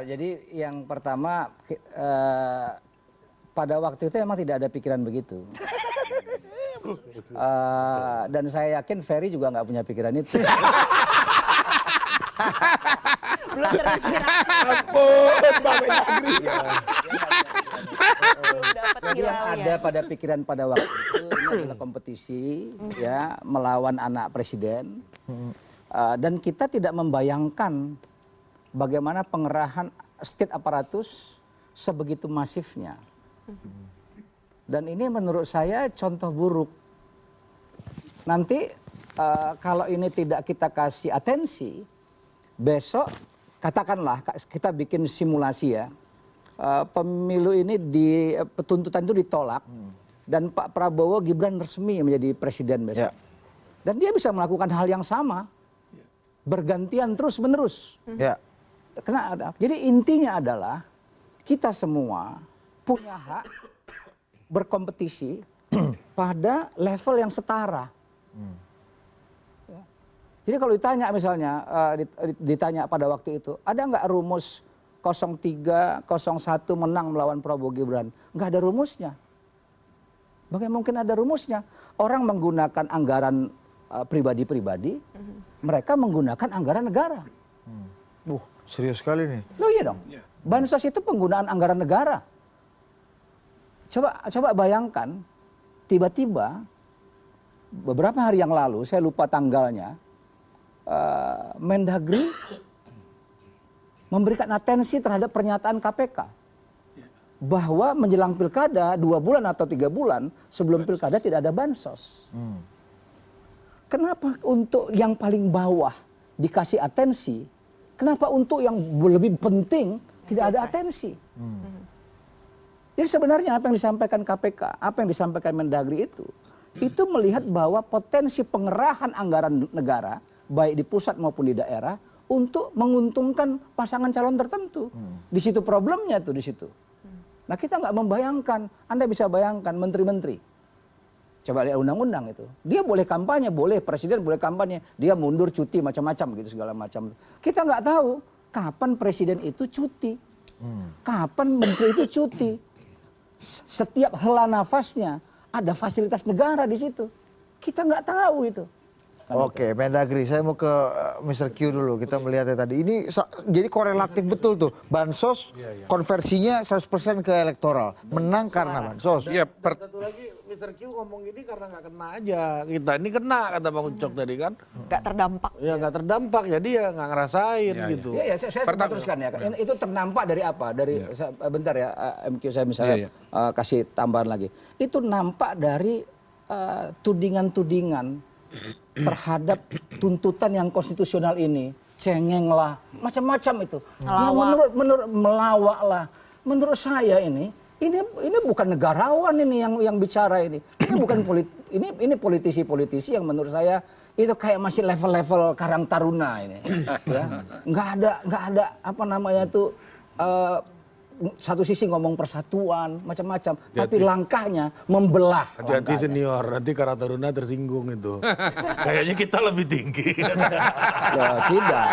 jadi yang pertama pada waktu itu emang tidak ada pikiran begitu. Dan saya yakin Ferry juga nggak punya pikiran itu. Belum terinspirasi. Ampun, Bang Mendagri. Belum dapat Jadi yang hilangnya. ada pada pikiran pada waktu itu ini adalah kompetisi ya melawan anak presiden. Dan kita tidak membayangkan bagaimana pengerahan state aparatus sebegitu masifnya. Dan ini menurut saya contoh buruk. Nanti kalau ini tidak kita kasih atensi, besok katakanlah kita bikin simulasi ya. Pemilu ini tuntutan itu ditolak dan Pak Prabowo Gibran resmi menjadi presiden besok. Dan dia bisa melakukan hal yang sama. Bergantian terus menerus. Jadi intinya adalah kita semua punya hak berkompetisi pada level yang setara. Jadi kalau ditanya misalnya, ditanya pada waktu itu, ada nggak rumus 03, 01 menang melawan Prabowo Gibran? Nggak ada rumusnya. Bagaimana mungkin ada rumusnya? Orang menggunakan anggaran pribadi-pribadi, mereka menggunakan anggaran negara. Serius sekali nih. Loh iya dong. Bansos itu penggunaan anggaran negara. Coba bayangkan, tiba-tiba beberapa hari yang lalu, saya lupa tanggalnya, Mendagri memberikan atensi terhadap pernyataan KPK bahwa menjelang pilkada 2 bulan atau 3 bulan sebelum pilkada tidak ada bansos. Kenapa untuk yang paling bawah dikasih atensi? Kenapa untuk yang lebih penting tidak ada atensi? Jadi sebenarnya apa yang disampaikan KPK, apa yang disampaikan Mendagri itu melihat bahwa potensi pengerahan anggaran negara, baik di pusat maupun di daerah, untuk menguntungkan pasangan calon tertentu. Di situ problemnya tuh di situ. Nah kita nggak membayangkan, Anda bisa bayangkan menteri-menteri. Coba lihat undang-undang itu. Dia boleh kampanye, boleh presiden boleh kampanye, dia mundur cuti macam-macam gitu segala macam. Kita nggak tahu kapan presiden itu cuti, kapan menteri itu cuti. Setiap hela nafasnya ada fasilitas negara di situ. Kita nggak tahu itu. Oke, Mendagri, saya mau ke Mr. Q dulu. Kita melihatnya tadi. Ini jadi korelatif betul tuh. Bansos konversinya 100% ke elektoral. Menang karena bansos. Iya, Satu lagi, Mr. Q ngomong gini karena nggak kena aja. Kita ini kena, kata Bang Ucok tadi kan. Nggak terdampak. Ya nggak terdampak, jadi ya nggak ngerasain gitu. Iya, saya teruskan ya. Itu ternampak dari apa? Dari bentar ya, MQ saya misalnya kasih tambahan lagi. Itu nampak dari tudingan-tudingan terhadap tuntutan yang konstitusional ini, cengeng lah, macam-macam itu. Melawak lah. Menurut saya ini bukan negarawan ini yang bicara ini. Ini bukan ini politisi-politisi yang menurut saya itu kayak masih level-level Karang Taruna ini. Ya. Nggak ada apa namanya itu satu sisi ngomong persatuan macam-macam, tapi langkahnya membelah. Hati-hati senior, nanti Karang Taruna tersinggung itu. Kayaknya kita lebih tinggi. Tidak.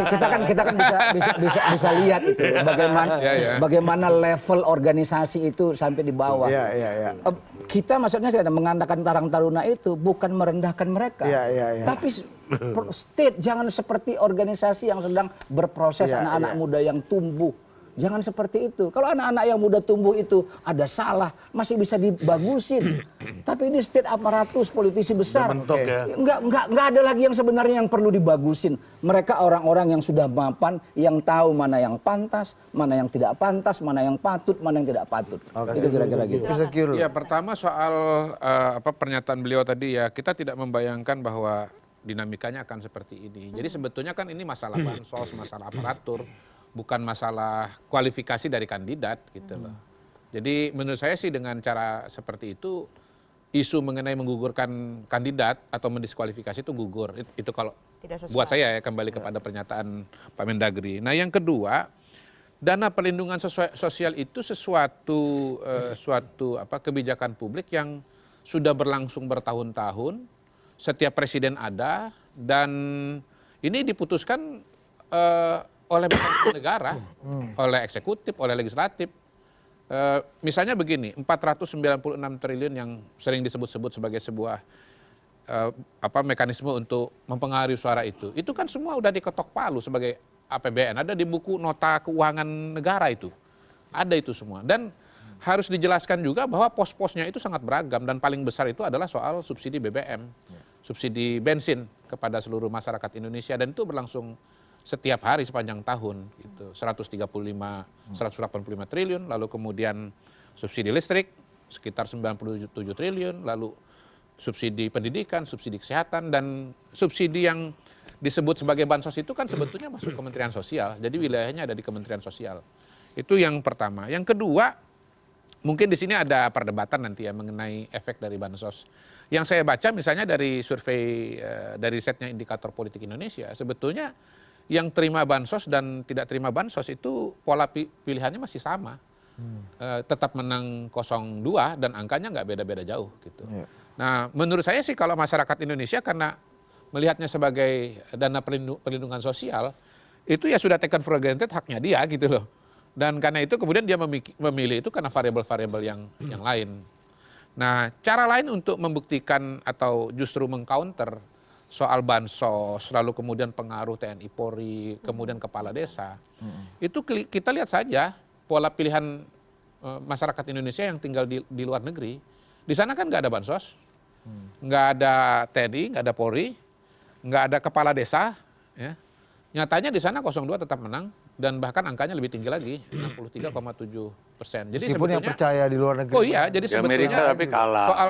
Kita kan bisa lihat itu bagaimana level organisasi itu sampai di bawah. Kita maksudnya saya mengatakan Karang Taruna itu bukan merendahkan mereka, tapi state jangan seperti organisasi yang sedang berproses anak-anak muda yang tumbuh. Jangan seperti itu. Kalau anak-anak yang muda tumbuh itu ada salah, masih bisa dibagusin. Tapi ini state aparatus politisi besar. Nggak ada lagi yang sebenarnya yang perlu dibagusin. Mereka orang-orang yang sudah mapan, yang tahu mana yang pantas, mana yang tidak pantas, mana yang patut, mana yang tidak patut. Itu kira-kira gitu. Ya, pertama soal pernyataan beliau tadi ya, kita tidak membayangkan bahwa dinamikanya akan seperti ini. Jadi sebetulnya kan ini masalah bansos, masalah aparatur. Bukan masalah kualifikasi dari kandidat gitu loh. Jadi menurut saya sih dengan cara seperti itu, isu mengenai menggugurkan kandidat atau mendiskualifikasi itu gugur. Itu kalau buat saya ya, kembali kepada pernyataan Pak Mendagri. Nah yang kedua, dana perlindungan sosial itu suatu kebijakan publik yang sudah berlangsung bertahun-tahun, setiap presiden ada, dan ini diputuskan oleh mekanisme negara, oleh eksekutif, oleh legislatif. Misalnya begini, 496 triliun yang sering disebut-sebut sebagai sebuah mekanisme untuk mempengaruhi suara itu kan semua udah diketok palu sebagai APBN, ada di buku nota keuangan negara itu, ada itu semua. Dan harus dijelaskan juga bahwa pos-posnya itu sangat beragam dan paling besar itu adalah soal subsidi BBM, subsidi bensin kepada seluruh masyarakat Indonesia, dan itu berlangsung setiap hari sepanjang tahun gitu. 185 triliun, lalu kemudian subsidi listrik sekitar 97 triliun, lalu subsidi pendidikan, subsidi kesehatan, dan subsidi yang disebut sebagai bansos itu kan sebetulnya masuk Kementerian Sosial. Jadi wilayahnya ada di Kementerian Sosial. Itu yang pertama. Yang kedua, mungkin di sini ada perdebatan nanti ya mengenai efek dari bansos. Yang saya baca misalnya dari survei dari risetnya Indikator Politik Indonesia, sebetulnya yang terima bansos dan tidak terima bansos itu pola pilihannya masih sama. Tetap menang 02 dan angkanya nggak beda-beda jauh gitu. Nah, menurut saya sih kalau masyarakat Indonesia karena melihatnya sebagai dana perlindungan sosial, itu ya sudah taken for granted, haknya dia gitu loh. Dan karena itu kemudian dia memilih itu karena variabel-variabel yang lain. Nah, cara lain untuk membuktikan atau justru mengcounter soal bansos, lalu kemudian pengaruh TNI Polri, kemudian kepala desa, itu kita lihat saja pola pilihan masyarakat Indonesia yang tinggal di luar negeri. Di sana kan nggak ada bansos, nggak ada TNI, nggak ada Polri, nggak ada kepala desa, ya. Nyatanya di sana 02 tetap menang dan bahkan angkanya lebih tinggi lagi, 63,7%. Jadi Meskipun yang percaya di luar negeri. Oh iya, jadi Di Amerika sebetulnya tapi kalah. soal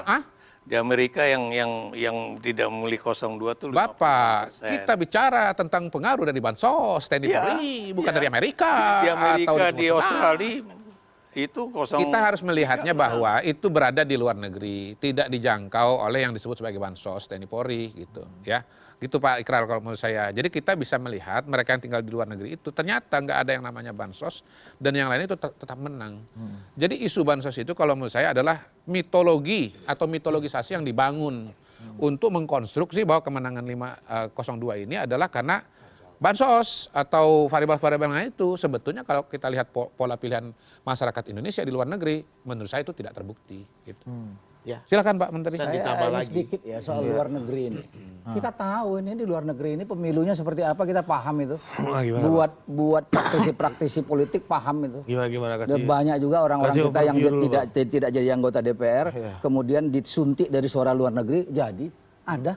Di Amerika yang tidak memilih 02 tuh 50%. Bapak, kita bicara tentang pengaruh dari bansos, TNI Iya, Polri, bukan iya. dari Amerika. Di Amerika, atau di Australia itu 0. Kita harus melihatnya bahwa itu berada di luar negeri, tidak dijangkau oleh yang disebut sebagai bansos TNI Polri gitu, ya. Gitu Pak Ikrar kalau menurut saya. Jadi kita bisa melihat mereka yang tinggal di luar negeri itu ternyata nggak ada yang namanya bansos dan yang lain itu tetap menang. Jadi isu bansos itu kalau menurut saya adalah mitologi atau mitologisasi yang dibangun untuk mengkonstruksi bahwa kemenangan 502 ini adalah karena bansos atau variabel-variabel lain itu. Sebetulnya kalau kita lihat pola pilihan masyarakat Indonesia di luar negeri, menurut saya itu tidak terbukti. Gitu. Ya. Silakan Pak Menteri. Dan Saya ditambah ini lagi. sedikit ya soal luar negeri ini. Kita tahu ini di luar negeri ini pemilunya seperti apa, kita paham itu. Buat praktisi-praktisi politik paham itu. Gimana Dan kasih? banyak juga orang-orang kasih kita yang overview dulu, tidak jadi anggota DPR, kemudian disuntik dari suara luar negeri, jadi ada.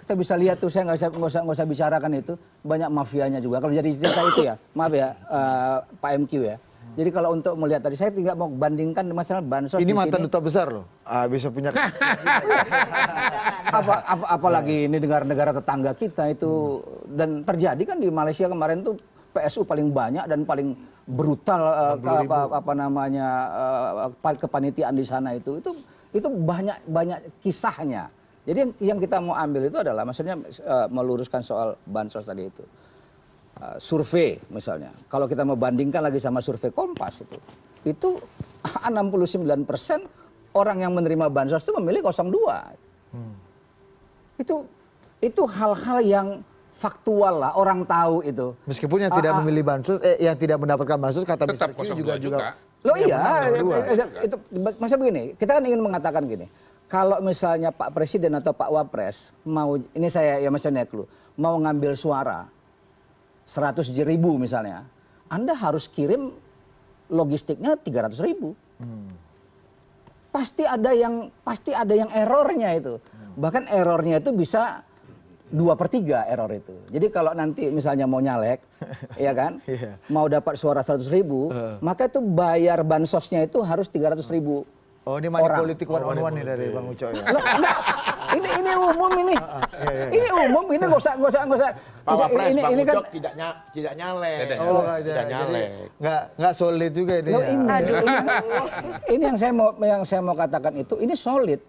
Kita bisa lihat tuh, saya nggak usah bicarakan itu, banyak mafianya juga. Kalau jadi cerita itu ya, maaf ya Pak MQ ya. Jadi kalau untuk melihat tadi, saya tidak mau bandingkan masalah bansos. Ini di mantan sini. duta besar loh. Bisa punya Apalagi ini negara-negara tetangga kita itu, dan terjadi kan di Malaysia kemarin tuh PSU paling banyak dan paling brutal kepanitiaan di sana itu banyak kisahnya. Jadi yang kita mau ambil itu adalah maksudnya meluruskan soal bansos tadi itu. Survei misalnya, kalau kita membandingkan lagi sama survei Kompas itu 69% orang yang menerima bansos itu memilih 02. Itu hal-hal yang faktual lah, orang tahu itu. Meskipun yang tidak memilih bansos, yang tidak mendapatkan bansos kata Tetap Mr. Q 02 juga. Loh iya, itu masa begini, kita kan ingin mengatakan gini, kalau misalnya Pak Presiden atau Pak Wapres mau, ini saya ya misalnya mau ngambil suara 100.000 misalnya, Anda harus kirim logistiknya 300.000. Pasti ada yang errornya itu. Bahkan errornya itu bisa 2/3 error itu. Jadi kalau nanti misalnya mau nyalek, ya kan, mau dapat suara 100.000, maka itu bayar bansosnya itu harus 300.000. Oh, ini money politik one-on-one nih dari Bang Uco ya. Loh, enggak. Ini umum ini. Ini umum, ini nggak usah. Pak Wapres, Bang ini kan Ucok tidak nyalek. Oh, tidak nyalek. Nggak solid juga ini. loh, Ya. ini yang saya mau katakan itu, ini solid.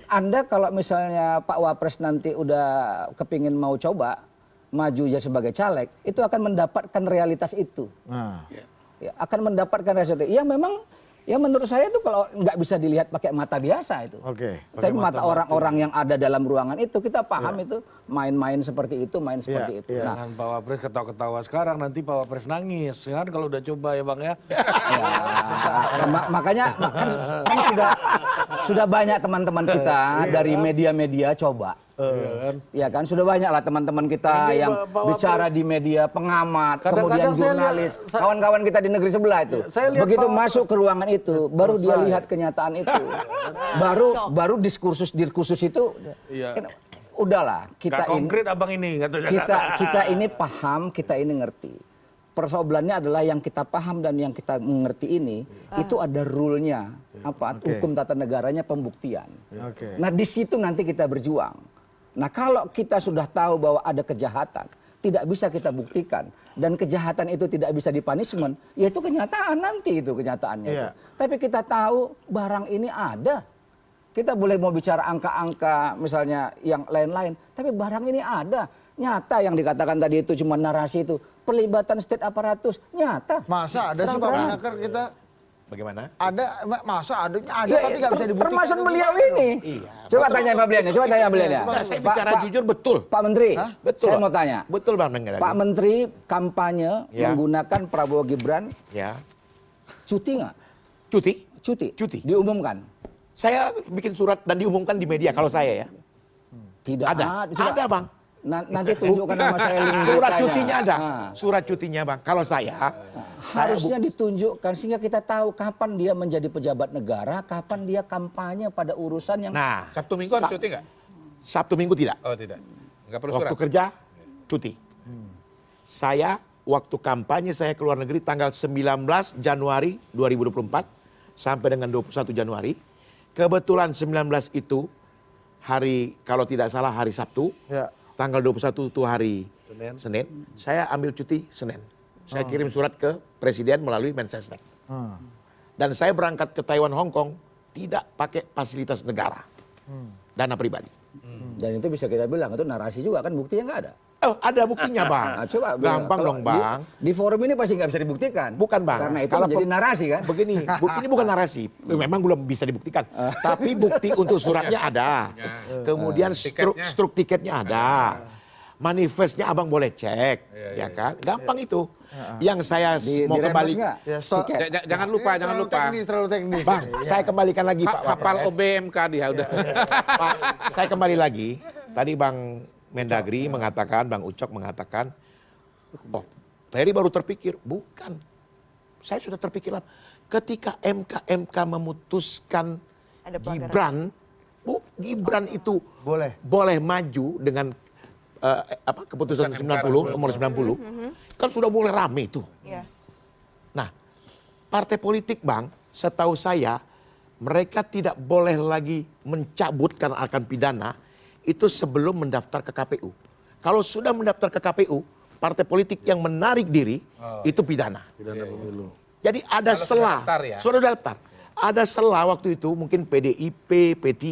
Anda kalau misalnya Pak Wapres nanti udah kepingin mau coba maju ya sebagai caleg, itu akan mendapatkan realitas itu. Nah. Ya, akan mendapatkan realitas itu. Ya memang Ya menurut saya itu kalau nggak bisa dilihat pakai mata biasa itu. Oke. Tapi mata orang-orang yang ada dalam ruangan itu kita paham itu main-main seperti itu, main seperti itu. Nah, Jangan Pak Wapres ketawa-ketawa sekarang, nanti Pak Wapres nangis kan kalau udah coba ya Bang ya. makanya kan sudah banyak teman-teman kita dari media-media coba. Ya kan sudah banyak lah teman-teman kita Ini yang Pak bicara Wapres. di media, pengamat, Kadang-kadang kemudian saya lihat- jurnalis, kawan-kawan kita di negeri sebelah itu. Saya lihat Begitu Pak- masuk ke ruangan itu, baru dia Selesai. lihat kenyataan itu. baru diskursus itu. Iya. Kan, udahlah kita Gak ini konkret abang ini katanya. kita ini paham, kita ini ngerti. Persoalannya adalah yang kita paham dan yang kita mengerti ini itu ada rule-nya, apa hukum tata negaranya, pembuktian. Oke. Nah di situ nanti kita berjuang. Nah kalau kita sudah tahu bahwa ada kejahatan, tidak bisa kita buktikan dan kejahatan itu tidak bisa dipunishment, ya itu kenyataan nanti itu kenyataannya. Iya. Itu. Tapi kita tahu barang ini ada. Kita boleh mau bicara angka-angka misalnya yang lain-lain, tapi barang ini ada. Nyata yang dikatakan tadi itu cuma narasi itu. Pelibatan state aparatus nyata. Masa ada sih Pak Terang-terangan. Menaker kita Bagaimana? ada masa ada Ya, tapi nggak bisa dibuktikan. termasuk beliau ini. Iya, Coba tanya Pak beliau coba tanya beliau. Nah, saya bicara jujur betul. Pak Menteri, Betul. saya mau tanya. Betul Bang Nenggal. Pak Menteri kampanye Ya. menggunakan Prabowo Gibran, Ya. cuti nggak? Cuti? Cuti. Cuti. Diumumkan. Saya bikin surat dan diumumkan di media kalau saya ya. Tidak Ada. Coba Ada Bang. Nanti tunjukkan nama saya link Surat beritanya. cutinya ada. Nah, Surat cutinya Bang. Kalau saya harusnya ditunjukkan sehingga kita tahu kapan dia menjadi pejabat negara, kapan dia kampanye pada urusan yang nah, Sabtu Minggu harus cuti nggak? Sabtu Minggu tidak. Oh tidak. Nggak perlu surat. Waktu kerja cuti. Saya waktu kampanye saya ke luar negeri tanggal 19 Januari 2024 sampai dengan 21 Januari. Kebetulan 19 itu hari kalau tidak salah hari Sabtu. Ya. Tanggal 21 itu hari Senin. Saya ambil cuti Senin. Saya kirim surat ke Presiden melalui Mensesnek. Dan saya berangkat ke Taiwan, Hong Kong tidak pakai fasilitas negara. Dana pribadi. dan itu bisa kita bilang itu narasi juga kan buktinya nggak ada. Oh, ada buktinya Bang. Nah, coba Gampang kalau dong Bang. Di forum ini pasti nggak bisa dibuktikan. Bukan Bang. Karena itu Kalau menjadi narasi kan. Begini, ini bukan narasi. Memang belum bisa dibuktikan. Tapi bukti untuk suratnya ada. Kemudian Tiketnya. struk tiketnya ada. Manifestnya abang boleh cek, ya kan? Gampang itu. Yang saya mau kembali, nggak? Ya, so- Tiket. Jangan lupa, jangan lupa. Terlalu teknis. Bang, saya kembalikan lagi Pak Hafal Wapres. OBMK dia udah. Pak, saya kembali lagi. Tadi Bang Mendagri mengatakan, Bang Ucok mengatakan, oh, Ferry baru terpikir. Bukan. Saya sudah terpikir lama. Ketika MK memutuskan Ada pelanggaran. Gibran itu Boleh. maju dengan keputusan 90, nomor 90, kan sudah mulai rame itu. Iya. Nah, partai politik Bang, setahu saya mereka tidak boleh lagi mencabut karena akan pidana itu sebelum mendaftar ke KPU. Kalau sudah mendaftar ke KPU, partai politik yang menarik diri itu pidana. Pidana pemilu. Jadi ada Kalau celah. sudah daftar ya? Sudah daftar. Ada celah waktu itu mungkin PDIP, P3,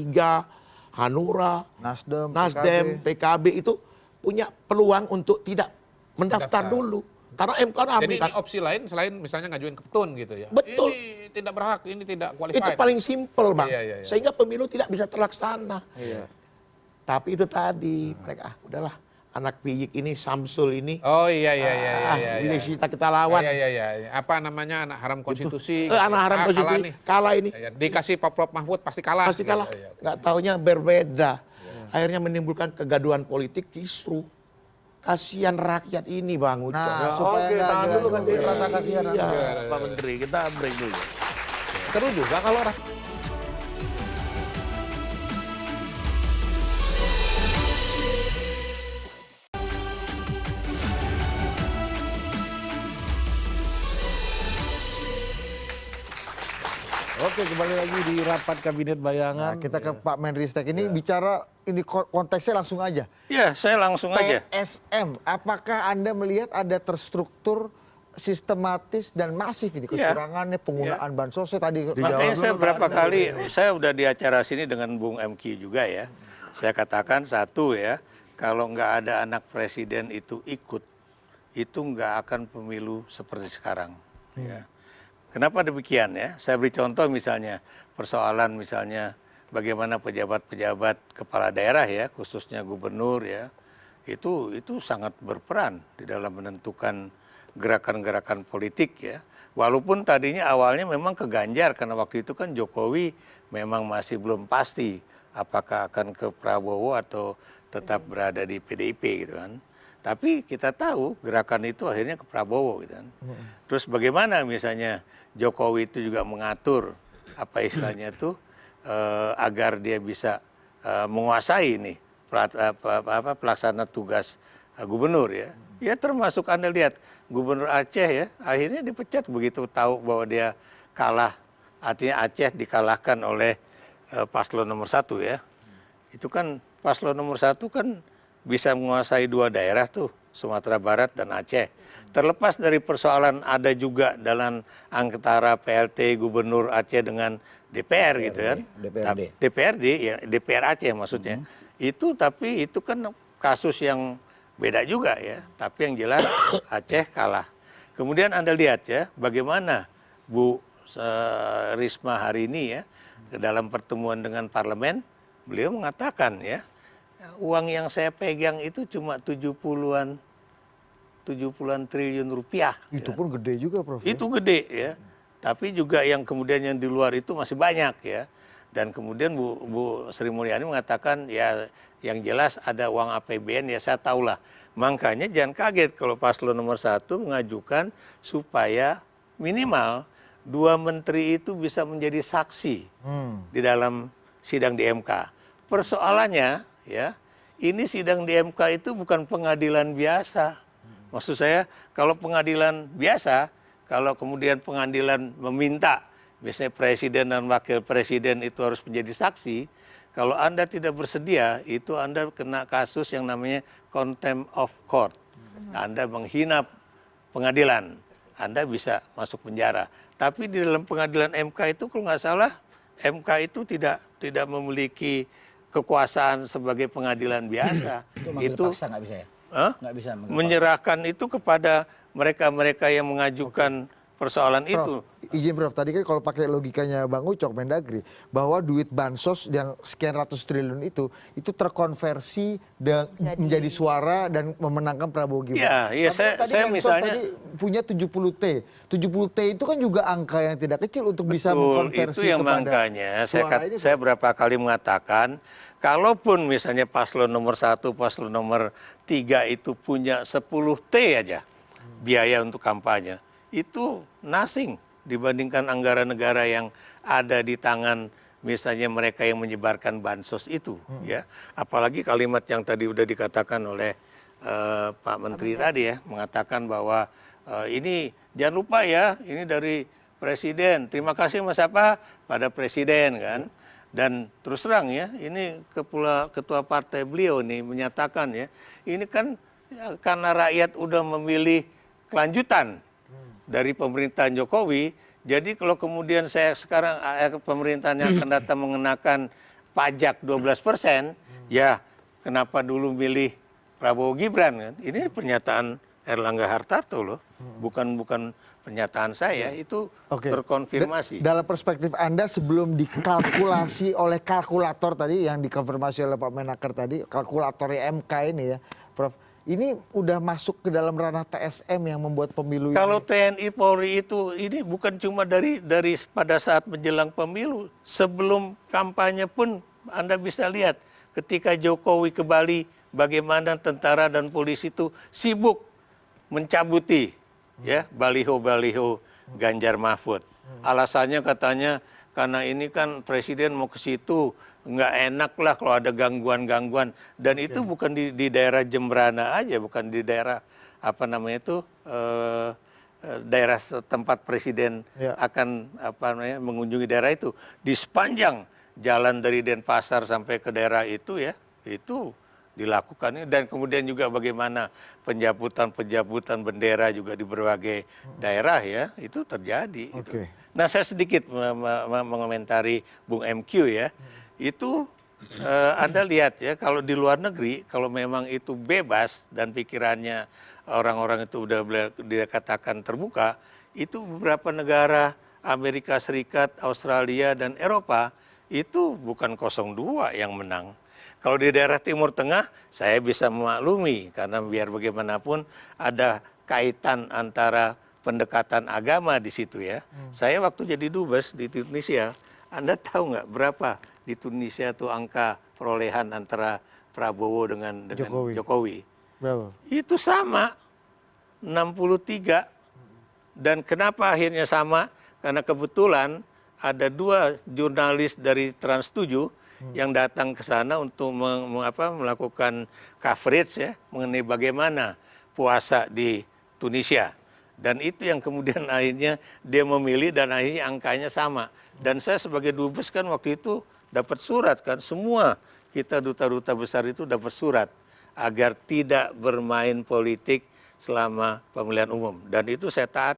Hanura, Nasdem, PKB itu punya peluang untuk tidak mendaftar Mendaftar. dulu. Karena MK Jadi ini opsi lain selain misalnya ngajuin ke petun gitu ya. Betul. Ini tidak berhak, ini tidak itu qualified. paling simpel Bang. Iya, iya, iya. Sehingga pemilu tidak bisa terlaksana. Tapi itu tadi mereka udahlah anak piyik ini Samsul ini Oh iya iya iya ini kita lawan. Iya iya iya. Apa namanya anak haram konstitusi. Anak haram Ah, konstitusi kalah nih. kalah ini. Ya, dikasih Pak Prof Mahfud pasti kalah. Pasti kalah. Iya, iya. Nggak taunya berbeda. Akhirnya menimbulkan kegaduhan politik kisru. Kasihan rakyat ini Bang Ucok. Nah, supaya Oke, nggak tahan ada- dulu kasih rasa kasihan Iya. Pak Menteri. Kita break dulu. Seru juga kalau Oke, kembali lagi di rapat kabinet bayangan. Nah, kita ke Pak Menristek ini bicara ini konteksnya langsung aja. Ya, saya langsung aja. PSM, apakah Anda melihat ada terstruktur sistematis dan masif ini Iya. kecurangannya, penggunaan bansosnya tadi? Makanya saya berapa kali, saya udah di acara sini dengan Bung MQ juga ya. Saya katakan satu ya, kalau nggak ada anak presiden itu ikut, itu nggak akan pemilu seperti sekarang. Ya. Kenapa demikian ya? Saya beri contoh misalnya persoalan misalnya bagaimana pejabat-pejabat kepala daerah ya, khususnya gubernur ya, itu sangat berperan di dalam menentukan gerakan-gerakan politik ya. Walaupun tadinya awalnya memang ke Ganjar karena waktu itu kan Jokowi memang masih belum pasti apakah akan ke Prabowo atau tetap berada di PDIP gitu kan. Tapi kita tahu gerakan itu akhirnya ke Prabowo gitu kan. Terus bagaimana misalnya Jokowi itu juga mengatur apa istilahnya itu agar dia bisa menguasai nih pelaksana tugas gubernur ya. Ya termasuk Anda lihat Gubernur Aceh ya akhirnya dipecat begitu tahu bahwa dia kalah. Artinya Aceh dikalahkan oleh paslon nomor 1 ya. Itu kan paslon nomor 1 kan bisa menguasai 2 daerah tuh, Sumatera Barat dan Aceh. Terlepas dari persoalan ada juga dalam antara PLT Gubernur Aceh dengan DPR gitu kan. DPRD ya, DPR Aceh maksudnya. Itu tapi itu kan kasus yang beda juga ya. Tapi yang jelas Aceh kalah. Kemudian Anda lihat ya bagaimana Bu Risma hari ini ya dalam pertemuan dengan parlemen beliau mengatakan ya uang yang saya pegang itu cuma 70-an triliun rupiah. Itu ya. pun gede juga, Prof. Itu gede ya. Tapi juga yang kemudian yang di luar itu masih banyak ya. Dan kemudian Bu Sri Mulyani mengatakan ya yang jelas ada uang APBN ya saya tahulah. Makanya jangan kaget kalau paslon nomor 1 mengajukan supaya minimal 2 menteri itu bisa menjadi saksi di dalam sidang di MK. Persoalannya ya, ini sidang di MK itu bukan pengadilan biasa. Maksud saya, kalau pengadilan biasa, kalau kemudian pengadilan meminta, misalnya presiden dan wakil presiden itu harus menjadi saksi, kalau Anda tidak bersedia, itu Anda kena kasus yang namanya contempt of court. Anda menghina pengadilan, Anda bisa masuk penjara. Tapi di dalam pengadilan MK itu kalau nggak salah, MK itu tidak memiliki kekuasaan sebagai pengadilan biasa. Itu paksa nggak bisa ya? Nggak bisa menyerahkan itu kepada mereka-mereka yang mengajukan persoalan Prof, itu. Izin Prof, tadi kan kalau pakai logikanya Bang Ucok Mendagri, bahwa duit bansos yang sekian ratus triliun itu terkonversi dan menjadi suara dan memenangkan Prabowo Gibran. Iya, saya misalnya tadi punya 70T. 70T itu kan juga angka yang tidak kecil untuk bisa mengkonversi itu yang kepada makanya suara ini. saya berapa kali mengatakan, kalaupun misalnya paslon nomor 1, paslon nomor 3 itu punya 10T aja biaya untuk kampanye, itu nothing dibandingkan anggaran negara yang ada di tangan misalnya mereka yang menyebarkan bansos itu ya. Apalagi kalimat yang tadi udah dikatakan oleh Pak Menteri tadi ya, mengatakan bahwa ini jangan lupa ya, ini dari Presiden. Terima kasih Mas apa pada Presiden kan. Dan terus terang ya, ini ketua partai beliau nih menyatakan ya, ini kan ya, karena rakyat udah memilih kelanjutan dari pemerintahan Jokowi, jadi kalau kemudian saya sekarang pemerintahan yang akan datang mengenakan pajak 12%, ya kenapa dulu milih Prabowo Gibran kan? Ini pernyataan Erlangga Hartarto loh, bukan pernyataan saya, itu terkonfirmasi. Dalam perspektif Anda sebelum dikalkulasi oleh kalkulator tadi yang dikonfirmasi oleh Pak Menaker tadi, kalkulatornya MK ini ya, Prof. Ini udah masuk ke dalam ranah TSM yang membuat pemilu kalau ini. TNI Polri itu ini bukan cuma dari pada saat menjelang pemilu, sebelum kampanye pun Anda bisa lihat ketika Jokowi ke Bali bagaimana tentara dan polisi itu sibuk mencabuti ya baliho-baliho Ganjar Mahfud. Alasannya katanya karena ini kan presiden mau ke situ, nggak enak lah kalau ada gangguan-gangguan, dan itu bukan di daerah Jembrana aja, bukan di daerah apa namanya itu daerah tempat presiden akan apa namanya mengunjungi daerah itu, di sepanjang jalan dari Denpasar sampai ke daerah itu ya, itu dilakukan. Dan kemudian juga bagaimana penjamputan bendera juga di berbagai daerah ya, itu terjadi. Gitu. Nah saya sedikit mengomentari Bung MQ ya. Itu Anda lihat ya, kalau di luar negeri, kalau memang itu bebas dan pikirannya orang-orang itu udah dikatakan terbuka, itu beberapa negara Amerika Serikat, Australia, dan Eropa itu bukan 02 yang menang. Kalau di daerah Timur Tengah, saya bisa memaklumi karena biar bagaimanapun ada kaitan antara pendekatan agama di situ ya. Saya waktu jadi dubes di Tunisia, Anda tahu nggak berapa di Tunisia tuh angka perolehan antara Prabowo dengan Jokowi? Berapa? Itu sama, 63. Dan kenapa akhirnya sama? Karena kebetulan ada 2 jurnalis dari Trans 7 yang datang ke sana untuk melakukan coverage ya mengenai bagaimana puasa di Tunisia. Dan itu yang kemudian akhirnya dia memilih dan akhirnya angkanya sama. Dan saya sebagai dubes kan waktu itu dapat surat kan, semua kita duta-duta besar itu dapat surat agar tidak bermain politik selama pemilihan umum. Dan itu saya taat